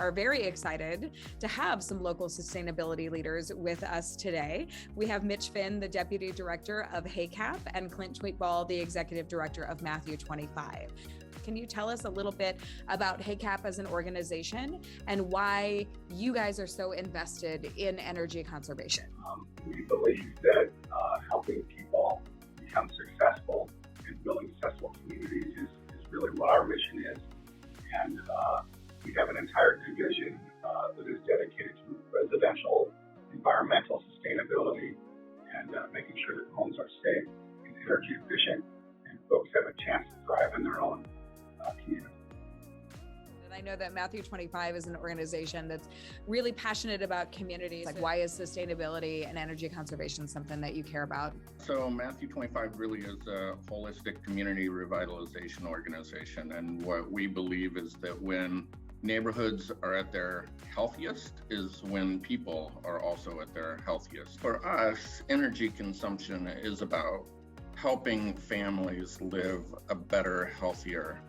are very excited to have some local sustainability leaders with us today. We have Mitch Finn, the Deputy Director of HACAP, and Clint Tweetball, the Executive Director of Matthew 25. Can you tell us a little bit about HACAP as an organization and why you guys are so invested in energy conservation? We believe that helping people become successful and building successful communities is really what our mission is. And we have an entire division that is dedicated to residential environmental sustainability and making sure that homes are safe and energy efficient and folks have a chance to thrive in their own community. And I know that Matthew 25 is an organization that's really passionate about communities. Like, why is sustainability and energy conservation something that you care about? So Matthew 25 really is a holistic community revitalization organization. And what we believe is that when neighborhoods are at their healthiest is when people are also at their healthiest. For us, energy consumption is about helping families live a better, healthier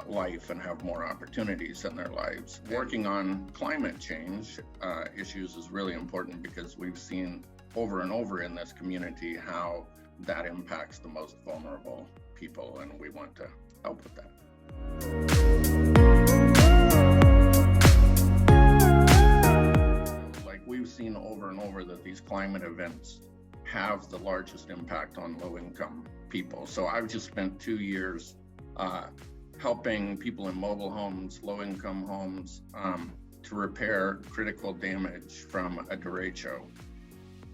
life and have more opportunities in their lives. Working on climate change issues is really important because we've seen over and over in this community how that impacts the most vulnerable people, and we want to help with that. Like we've seen over and over that these climate events have the largest impact on low-income people. So I've just spent 2 years helping people in mobile homes, low-income homes, to repair critical damage from a derecho.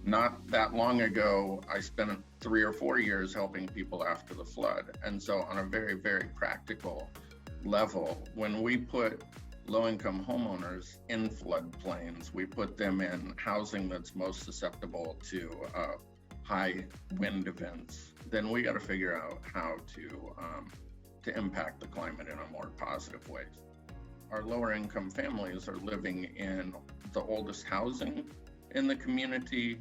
Not that long ago, I spent 3 or 4 years helping people after the flood. And so on a very, very practical level, when we put low-income homeowners in floodplains, we put them in housing that's most susceptible to high wind events, then we got to figure out how to impact the climate in a more positive way. Our lower income families are living in the oldest housing in the community.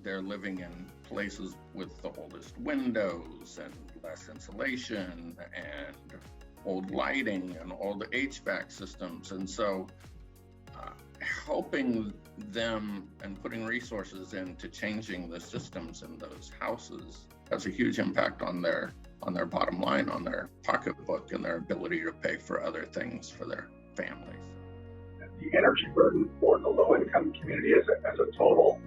They're living in places with the oldest windows and less insulation and old lighting and old HVAC systems. And so helping them and putting resources into changing the systems in those houses has a huge impact on their bottom line, on their pocketbook, and their ability to pay for other things for their families. The energy burden for the low-income community as a total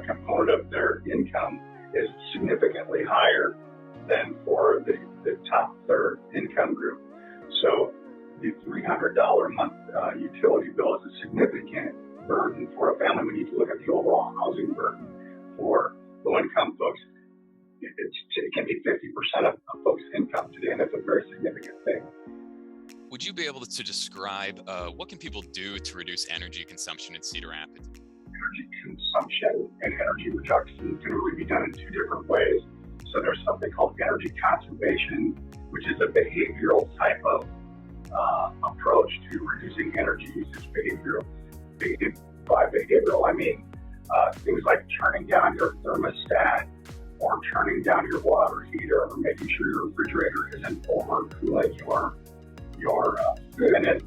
component of their income is significantly higher than for the top third income group. So the $300 a month utility bill is a significant burden for a family when you look at the overall housing burden for low-income folks. It can be 50% of folks' income today, and that's a very significant thing. Would you be able to describe what can people do to reduce energy consumption in Cedar Rapids? Energy consumption and energy reduction can really be done in two different ways. So there's something called energy conservation, which is a behavioral type of approach to reducing energy usage. By behavioral, I mean things like turning down your thermostat or turning down your water heater or making sure your refrigerator isn't overcooling your food. And then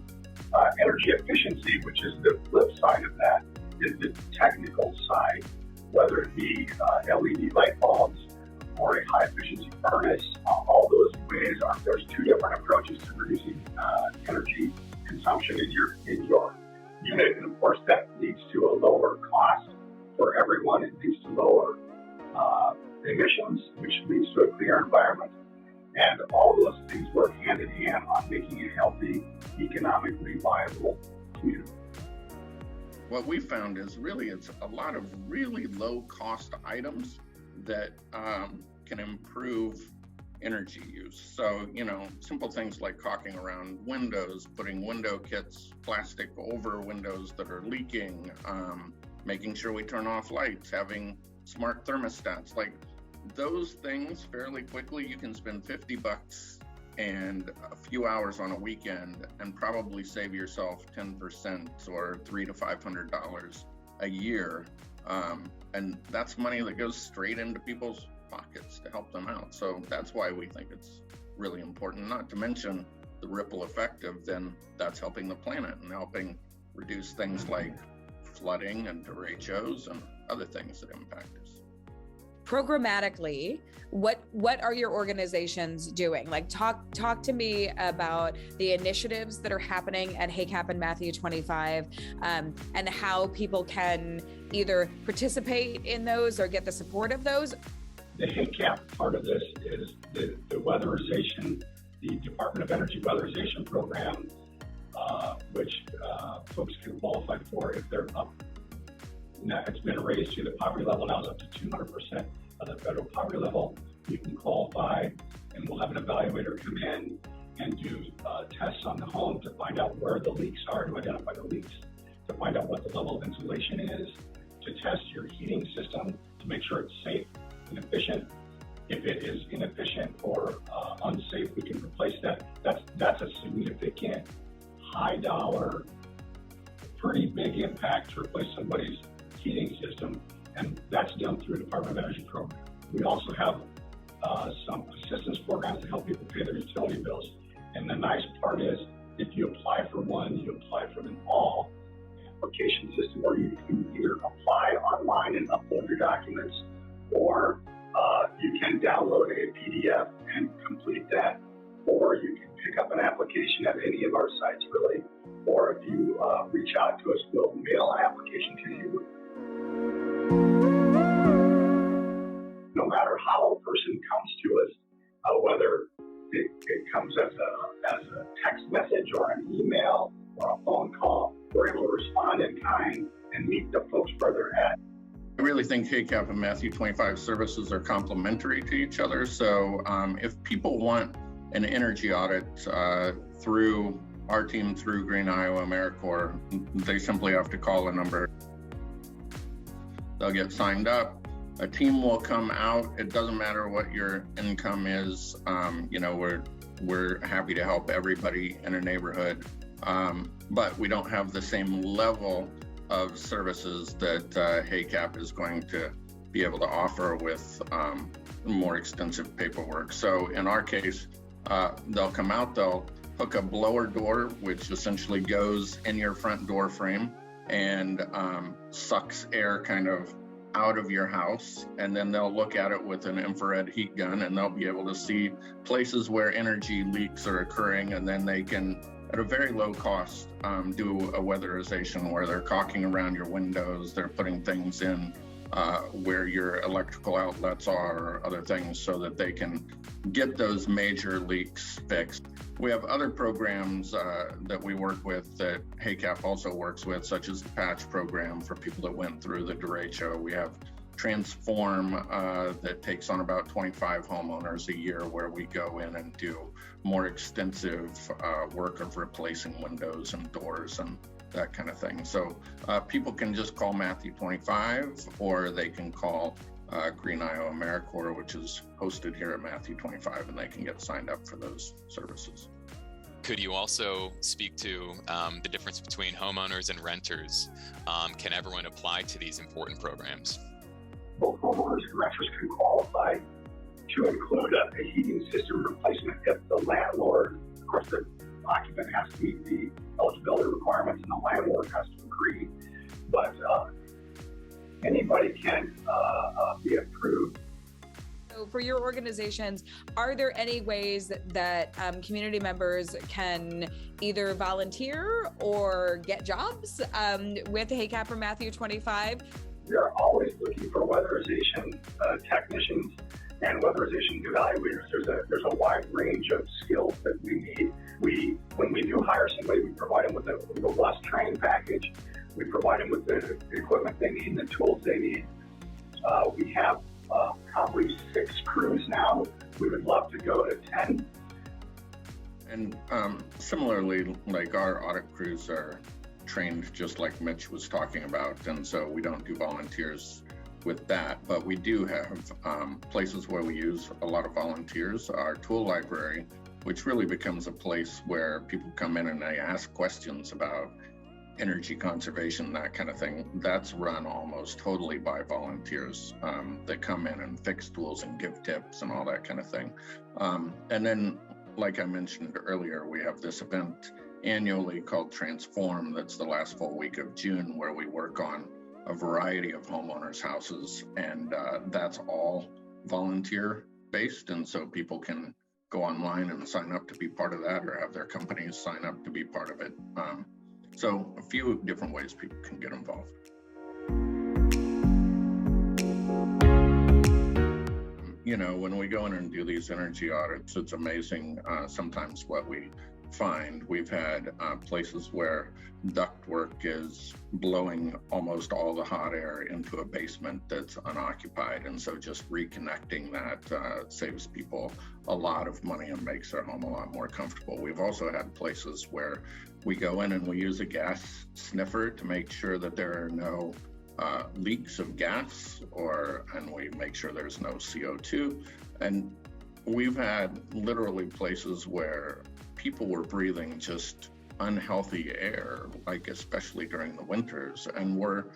energy efficiency, which is the flip side of that, is the technical side, whether it be LED light bulbs or a high efficiency furnace. All those ways there's two different approaches to reducing energy consumption in your unit. And of course that leads to a lower cost for everyone. It leads to lower emissions, which leads to a cleaner environment. And all those things work hand in hand on making a healthy, economically viable community. What we found is really it's a lot of really low cost items that can improve energy use. So, simple things like caulking around windows, putting window kits, plastic over windows that are leaking, making sure we turn off lights, having smart thermostats, like those things fairly quickly. You can spend $50 and a few hours on a weekend and probably save yourself 10% or $300 to $500 a year. And that's money that goes straight into people's pockets to help them out. So that's why we think it's really important, not to mention the ripple effect of, then that's helping the planet and helping reduce things like flooding and derechos and other things that impact us. Programmatically, what are your organizations doing? Like talk to me about the initiatives that are happening at HACAP and Matthew 25, and how people can either participate in those or get the support of those. The HACAP part of this is the weatherization, the Department of Energy weatherization program, which folks can qualify for if they're up. Now, it's been raised to the poverty level, now it's up to 200% of the federal poverty level. You can qualify, and we'll have an evaluator come in and do tests on the home to find out where the leaks are, to identify the leaks, to find out what the level of insulation is, to test your heating system to make sure it's safe and efficient. If it is inefficient or unsafe, we can replace that. That's a significant, high dollar, pretty big impact to replace somebody's heating system, and that's done through the Department of Energy program. We also have some assistance programs to help people pay their utility bills. And the nice part is, if you apply for one, you apply for them all. Application system where you can either apply online and upload your documents, or you can download a PDF and complete that, or you can pick up an application at any of our sites, really. Or if you reach out to us, we'll mail an application to you. No matter how a person comes to us, whether it comes as a text message or an email or a phone call, we're able to respond in kind and meet the folks where they're at. I really think HACAP and Matthew 25 services are complementary to each other. So if people want an energy audit through our team, through Green Iowa AmeriCorps, they simply have to call a number. They'll get signed up. A team will come out. It doesn't matter what your income is. We're happy to help everybody in a neighborhood, but we don't have the same level of services that HACAP is going to be able to offer with more extensive paperwork. So in our case, they'll come out, they'll hook a blower door, which essentially goes in your front door frame and sucks air kind of out of your house, and then they'll look at it with an infrared heat gun, and they'll be able to see places where energy leaks are occurring, and then they can, at a very low cost, do a weatherization where they're caulking around your windows, they're putting things in where your electrical outlets are or other things, so that they can get those major leaks fixed. We have other programs that we work with that HACAP also works with, such as the patch program for people that went through the derecho. We have Transform that takes on about 25 homeowners a year, where we go in and do more extensive work of replacing windows and doors and that kind of thing. So people can just call Matthew 25, or they can call Green Iowa AmeriCorps, which is hosted here at Matthew 25, and they can get signed up for those services. Could you also speak to the difference between homeowners and renters? Can everyone apply to these important programs? Both homeowners and renters can qualify to include a heating system replacement if the landlord, of course, the occupant has to meet the eligibility requirements and the landlord has to agree. But anybody can be approved. So for your organizations, are there any ways that community members can either volunteer or get jobs with HACAP or Matthew 25? We are always looking for weatherization technicians and weatherization evaluators. There's a wide range of skills that we need. When we do hire somebody, we provide them with a robust training package. We provide them with the equipment they need and the tools they need. We have probably 6 crews now. We would love to go to 10. And similarly, like our audit crews are trained just like Mitch was talking about, and so we don't do volunteers with that, but we do have places where we use a lot of volunteers. Our tool library, which really becomes a place where people come in and they ask questions about energy conservation, that kind of thing, that's run almost totally by volunteers that come in and fix tools and give tips and all that kind of thing. And then like I mentioned earlier, we have this event annually called Transform. That's the last full week of June, where we work on a variety of homeowners' houses, and that's all volunteer based. And so people can go online and sign up to be part of that, or have their companies sign up to be part of it. So a few different ways people can get involved. You know, when we go in and do these energy audits, it's amazing sometimes what we find. We've had places where ductwork is blowing almost all the hot air into a basement that's unoccupied. And so just reconnecting that saves people a lot of money and makes their home a lot more comfortable. We've also had places where we go in and we use a gas sniffer to make sure that there are no leaks of gas, and we make sure there's no CO2. And we've had literally places where people were breathing just unhealthy air, like especially during the winters, and were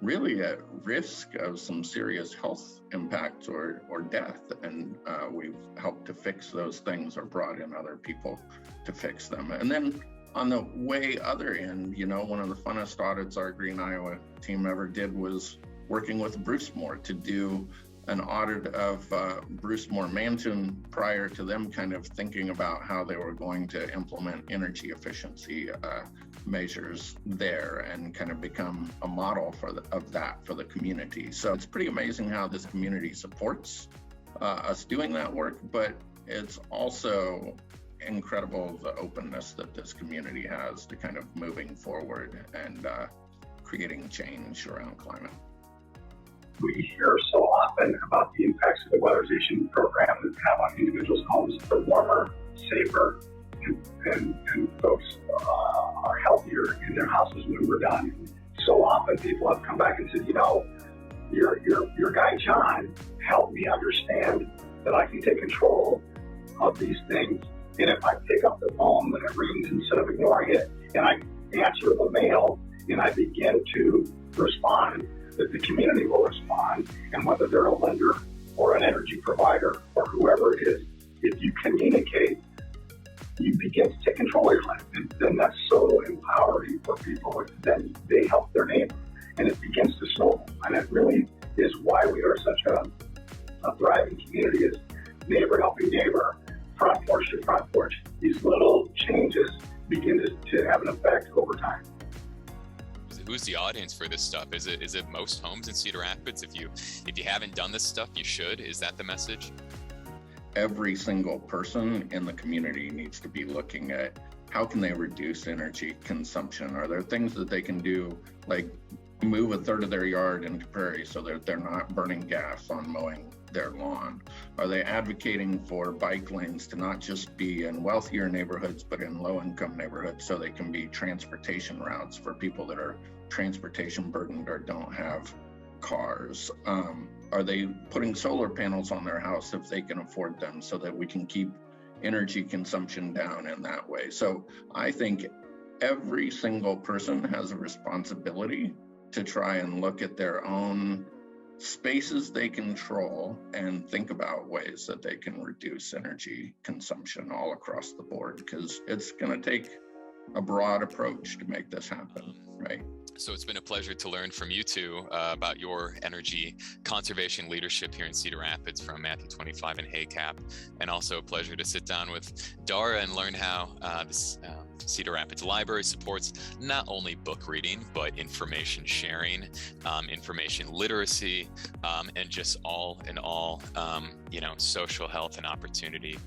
really at risk of some serious health impacts or death. And we've helped to fix those things, or brought in other people to fix them. And then on the way other end, you know, one of the funnest audits our Green Iowa team ever did was working with Bruce Moore to do an audit of Bruce Moore Mansion prior to them kind of thinking about how they were going to implement energy efficiency measures there, and kind of become a model of that for the community. So it's pretty amazing how this community supports us doing that work, but it's also incredible the openness that this community has to kind of moving forward and creating change around climate. We hear so often about the impacts of the weatherization program that have on individuals' homes. They're warmer, safer, and folks are healthier in their houses when we're done. So often people have come back and said, you know, your guy John helped me understand that I can take control of these things. And if I pick up the phone when it rings instead of ignoring it, and I answer the mail, and I begin to respond, that the community will respond. And whether they're a lender or an energy provider or whoever it is, if you communicate, you begin to take control of your life. And then that's so empowering for people. Then they help their neighbor, and it begins to snowball. And it really is why we are such a thriving community, is neighbor helping neighbor, front porch to front porch. These little changes begin to have an effect over time. Who's the audience for this stuff? Is it most homes in Cedar Rapids? If you haven't done this stuff, you should. Is that the message? Every single person in the community needs to be looking at how can they reduce energy consumption. Are there things that they can do, like move a third of their yard into prairie so that they're not burning gas on mowing their lawn? Are they advocating for bike lanes to not just be in wealthier neighborhoods, but in low-income neighborhoods, so they can be transportation routes for people that are transportation burdened or don't have cars? Are they putting solar panels on their house if they can afford them, so that we can keep energy consumption down in that way? So I think every single person has a responsibility to try and look at their own spaces they control and think about ways that they can reduce energy consumption all across the board, because it's going to take a broad approach to make this happen, right? So it's been a pleasure to learn from you two about your energy conservation leadership here in Cedar Rapids from Matthew 25 and HACAP, and also a pleasure to sit down with Dara and learn how this Cedar Rapids Library supports not only book reading, but information sharing, information literacy, and just all in all, social health and opportunity.